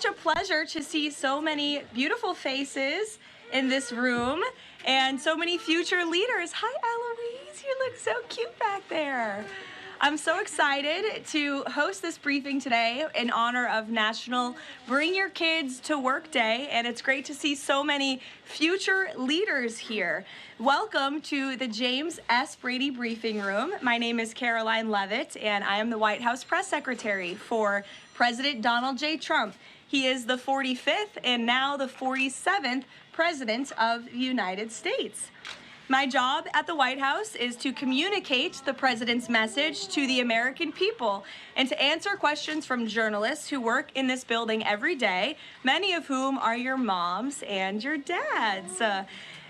such a pleasure to see so many beautiful faces in this room and so many future leaders. Hi, Eloise, you look so cute back there. I'm so excited to host this briefing today in honor of National Bring Your Kids to Work Day, and it's great to see so many future leaders here. Welcome to the James S. Brady Briefing Room. My name is Karoline Leavitt, and I am the White House Press Secretary for President Donald J. Trump. He is the 45th and now the 47th President of the United States. My job at the White House is to communicate the President's message to the American people and to answer questions from journalists who work in this building every day, many of whom are your moms and your dads.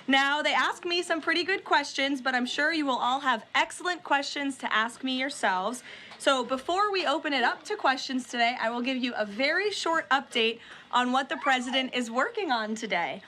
Now, they ask me some pretty good questions, but I'm sure you will all have excellent questions to ask me yourselves. So before we open it up to questions today, I will give you a very short update on what the President is working on today.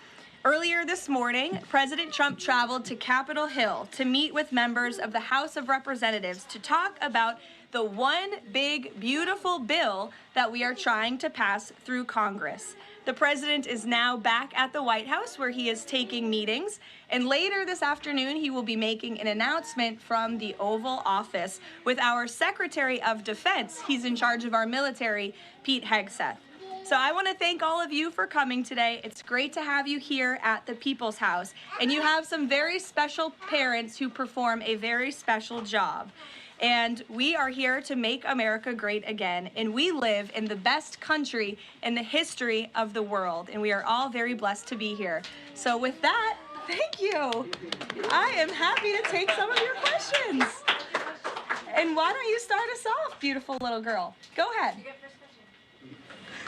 Earlier this morning, President Trump traveled to Capitol Hill to meet with members of the House of Representatives to talk about the one big, beautiful bill that we are trying to pass through Congress. The President is now back at the White House where he is taking meetings, and later this afternoon he will be making an announcement from the Oval Office with our Secretary of Defense. He's in charge of our military, Pete Hegseth. So I want to thank all of you for coming today. It's great to have you here at the People's House. And you have some very special parents who perform a very special job. And we are here to make America great again. And we live in the best country in the history of the world. And we are all very blessed to be here. So with that, thank you. I am happy to take some of your questions. And why don't you start us off, beautiful little girl? Go ahead.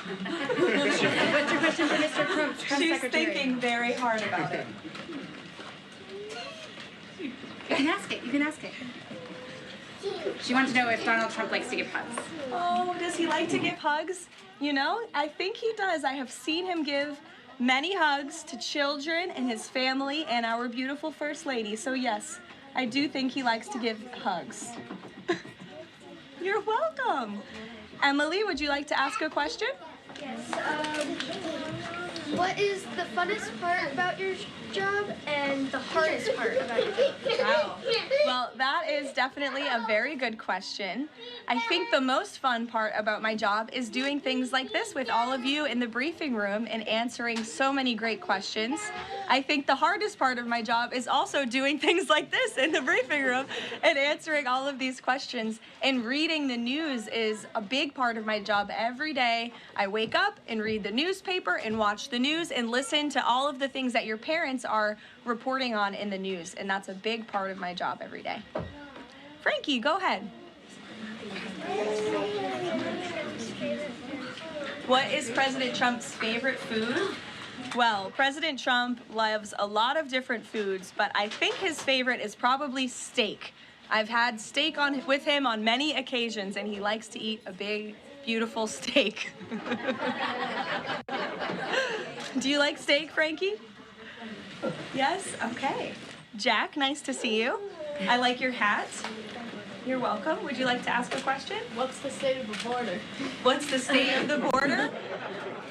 What's your question for Mr. Trump? She's thinking very hard about it. You can ask it. You can ask it. She wants to know if Donald Trump likes to give hugs. Oh, does he like to give hugs? You know, I think he does. I have seen him give many hugs to children and his family and our beautiful First Lady. So yes, I do think he likes to give hugs. You're welcome. Emily, would you like to ask a question? Yes. What is the funnest part about your job and the hardest part about your job? Wow. Well, that is definitely a very good question. I think the most fun part about my job is doing things like this with all of you in the briefing room and answering so many great questions. I think the hardest part of my job is also doing things like this in the briefing room and answering all of these questions. And reading the news is a big part of my job every day. I wake up and read the newspaper and watch the news and listen to all of the things that your parents are reporting on in the news. And that's a big part of my job every day. Frankie, go ahead. What is President Trump's favorite food? Well, President Trump loves a lot of different foods, but I think his favorite is probably steak. I've had steak with him on many occasions, and he likes to eat a big, beautiful steak. Do you like steak, Frankie? Yes? Okay. Jack, nice to see you. I like your hat. You're welcome. Would you like to ask a question? What's the state of the border? What's the state of the border?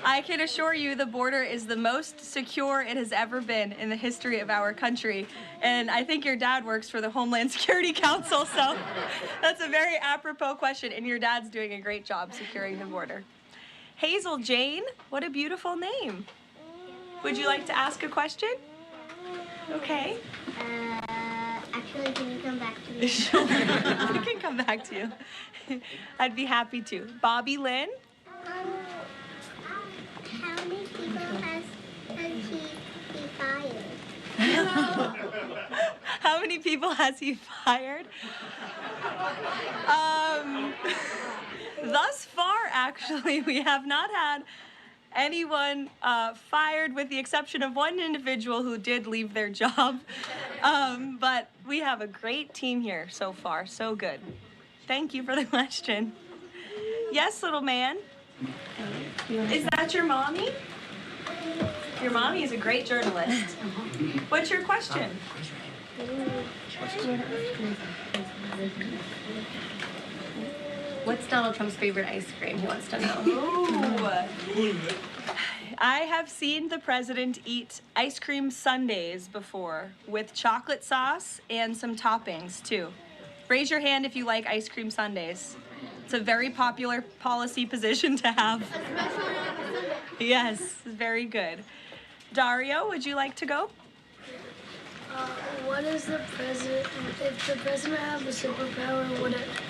I can assure you the border is the most secure it has ever been in the history of our country. And I think your dad works for the Homeland Security Council, so that's a very apropos question, and your dad's doing a great job securing the border. Hazel Jane, what a beautiful name. Would you like to ask a question? Okay. Actually, can you come back to me? Sure, I can come back to you. I'd be happy to. Bobby Lynn? How many people has he fired? How many people has he fired? Thus far, actually, we have not had anyone fired with the exception of one individual who did leave their job. But we have a great team here so far, so good. Thank you for the question. Yes, little man. Is that your mommy? Your mommy is a great journalist. What's your question? What's Donald Trump's favorite ice cream? He wants to know. Ooh. I have seen the president eat ice cream sundaes before with chocolate sauce and some toppings too. Raise your hand if you like ice cream sundaes. It's a very popular policy position to have. Yes, very good. Dario, would you like to go? What is the president? If the president had a superpower,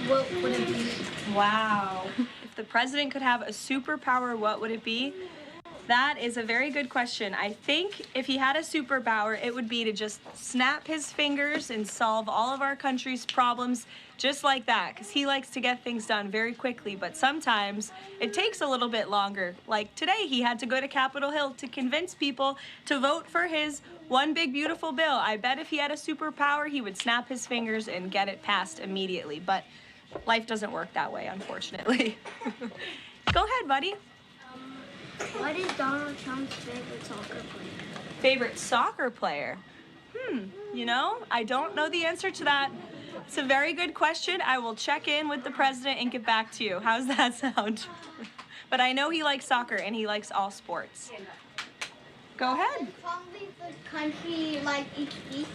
what would it be? Wow. If the president could have a superpower, what would it be? That is a very good question. I think if he had a superpower, it would be to just snap his fingers and solve all of our country's problems just like that, because he likes to get things done very quickly, but sometimes it takes a little bit longer. Like today, he had to go to Capitol Hill to convince people to vote for his one big beautiful bill. I bet if he had a superpower, he would snap his fingers and get it passed immediately, but life doesn't work that way, unfortunately. Go ahead, buddy. What is Donald Trump's favorite soccer player? Favorite soccer player? You know, I don't know the answer to that. It's a very good question. I will check in with the president and get back to you. How's that sound? But I know he likes soccer and he likes all sports. Go ahead. Does Trump leave the country like each week?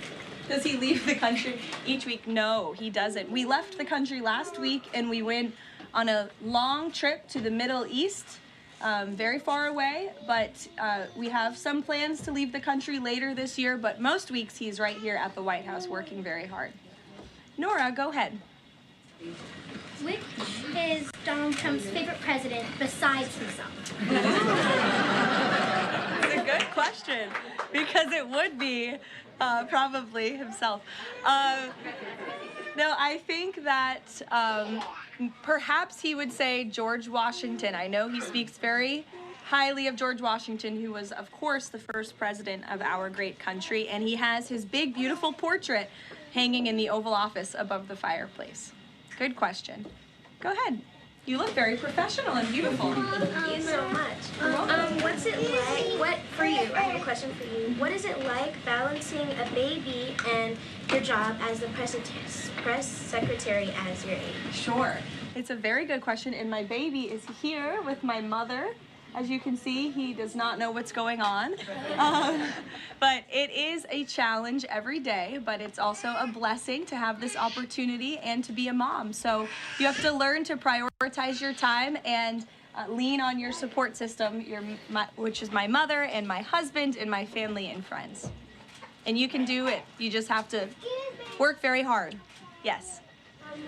Does he leave the country each week? No, he doesn't. We left the country last week and we went on a long trip to the Middle East. Very far away, but we have some plans to leave the country later this year, but most weeks he's right here at the White House working very hard. Nora, go ahead. Which is Donald Trump's favorite president besides himself? It's a good question, because it would be probably himself. No, I think that perhaps he would say George Washington. I know he speaks very highly of George Washington, who was, of course, the first president of our great country, and he has his big, beautiful portrait hanging in the Oval Office above the fireplace. Good question. Go ahead. You look very professional and beautiful. Thank you so much. What's it like? I have a question for you. What is it like balancing a baby and your job as the press secretary as your age? Sure. It's a very good question, and my baby is here with my mother. As you can see, he does not know what's going on. But it is a challenge every day, but it's also a blessing to have this opportunity and to be a mom. So you have to learn to prioritize your time and lean on your support system, which is my mother and my husband and my family and friends. And you can do it. You just have to work very hard. Yes.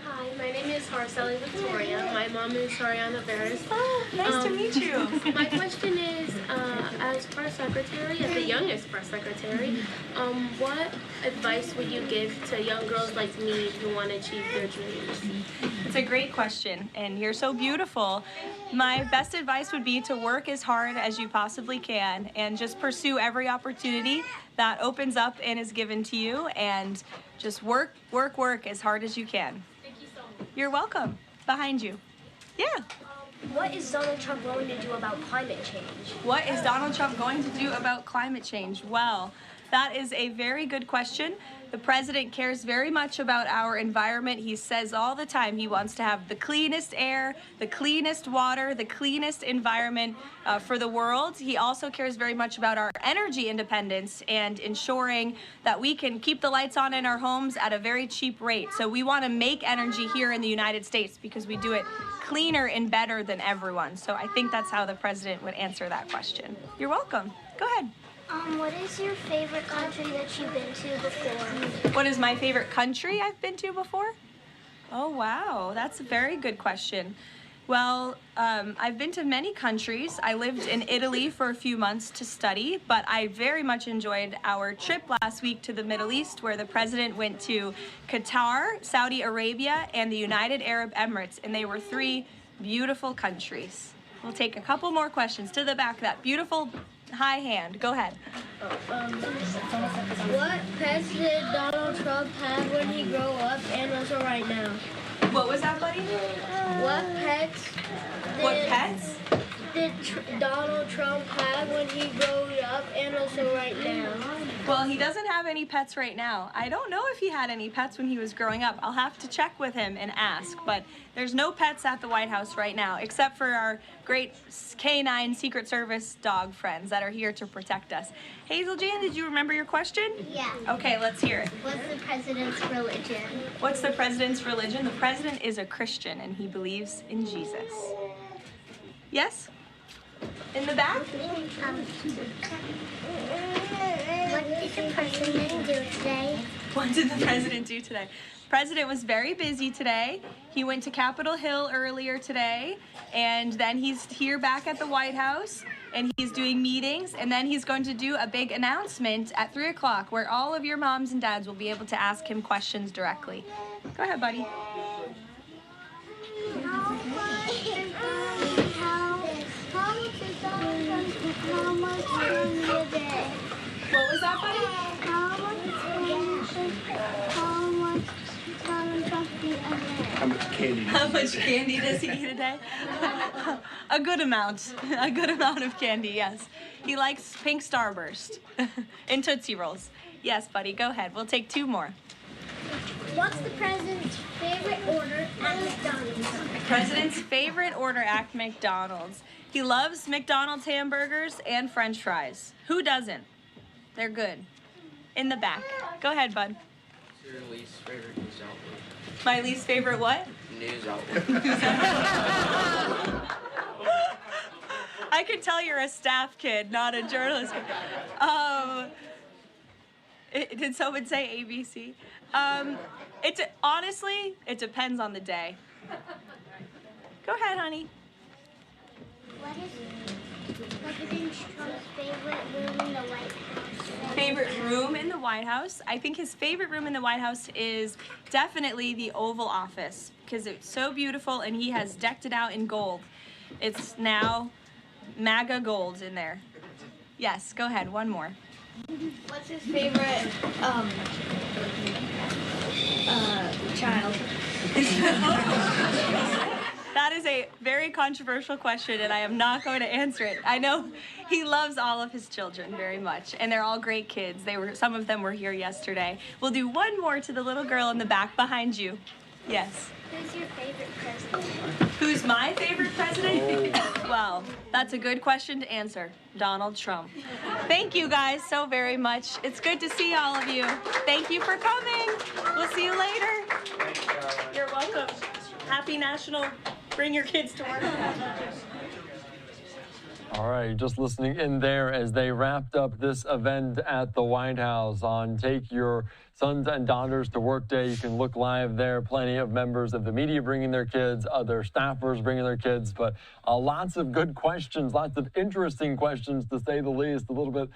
Hi, my name is Harcelli Victoria. My mom is Ariana Barris. Oh, nice to meet you. My question is, as press secretary, as the youngest press secretary, what advice would you give to young girls like me who want to achieve their dreams? It's a great question, and you're so beautiful. My best advice would be to work as hard as you possibly can and just pursue every opportunity that opens up and is given to you, and just work as hard as you can. You're welcome. Behind you. Yeah. What is Donald Trump going to do about climate change? What is Donald Trump going to do about climate change? Well, that is a very good question. The president cares very much about our environment. He says all the time he wants to have the cleanest air, the cleanest water, the cleanest environment for the world. He also cares very much about our energy independence and ensuring that we can keep the lights on in our homes at a very cheap rate. So we want to make energy here in the United States because we do it cleaner and better than everyone. So I think that's how the president would answer that question. You're welcome. Go ahead. What is your favorite country that you've been to before? What is my favorite country I've been to before? Oh, wow. That's a very good question. Well, I've been to many countries. I lived in Italy for a few months to study, but I very much enjoyed our trip last week to the Middle East, where the president went to Qatar, Saudi Arabia, and the United Arab Emirates, and they were 3 beautiful countries. We'll take a couple more questions to the back of that beautiful high hand. Go ahead. What pets did Donald Trump have when he grew up and also right now? What was that, buddy? What pets? What pets? did Donald Trump have when he grew up and also right now? Well, he doesn't have any pets right now. I don't know if he had any pets when he was growing up. I'll have to check with him and ask, but there's no pets at the White House right now, except for our great canine Secret Service dog friends that are here to protect us. Hazel Jane, did you remember your question? Yeah. Okay, let's hear it. What's the president's religion? What's the president's religion? The president is a Christian and he believes in Jesus. Yes? In the back? What did the president do today? What did the president do today? The president was very busy today. He went to Capitol Hill earlier today, and then he's here back at the White House, and he's doing meetings, and then he's going to do a big announcement at 3 o'clock where all of your moms and dads will be able to ask him questions directly. Go ahead, buddy. What was that, buddy? How much candy does he eat a day? A good amount. A good amount of candy, yes. He likes pink Starburst and Tootsie Rolls. Yes, buddy, go ahead. We'll take 2 more. What's the president's favorite order at McDonald's? President's favorite order at McDonald's. He loves McDonald's hamburgers and French fries. Who doesn't? They're good. In the back. Go ahead, bud. What's your least favorite news outlet? My least favorite what? News outlet. I can tell you're a staff kid, not a journalist kid. Did someone say ABC? Honestly, it depends on the day. Go ahead, honey. What is President Trump's favorite room in the White House? Favorite room in the White House? I think his favorite room in the White House is definitely the Oval Office because it's so beautiful and he has decked it out in gold. It's now MAGA gold in there. Yes, go ahead, one more. What's his favorite child? That is a very controversial question, and I am not going to answer it. I know he loves all of his children very much, and they're all great kids. Some of them were here yesterday. We'll do one more to the little girl in the back behind you. Yes. Who's your favorite president? Who's my favorite president? Well, that's a good question to answer. Donald Trump. Thank you guys so very much. It's good to see all of you. Thank you for coming. We'll see you later. You're welcome. Happy National Bring Your Kids to Work. All right, just listening in there as they wrapped up this event at the White House on Take Your Sons and Daughters to Work Day. You can look live there. Plenty of members of the media bringing their kids, other staffers bringing their kids, but lots of good questions, lots of interesting questions to say the least. A little bit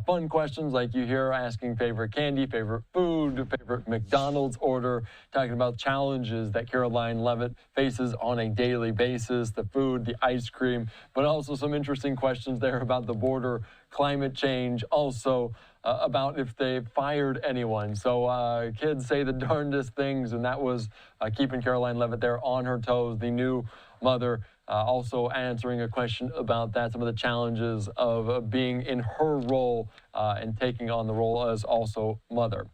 fun questions like you hear asking favorite candy, favorite food, favorite McDonald's order, talking about challenges that Karoline Leavitt faces on a daily basis, the food, the ice cream, but also some interesting questions there about the border, climate change, also about if they fired anyone. So kids say the darndest things, and that was keeping Karoline Leavitt there on her toes, the new mother. Also answering a question about that, some of the challenges of being in her role and taking on the role as also mother.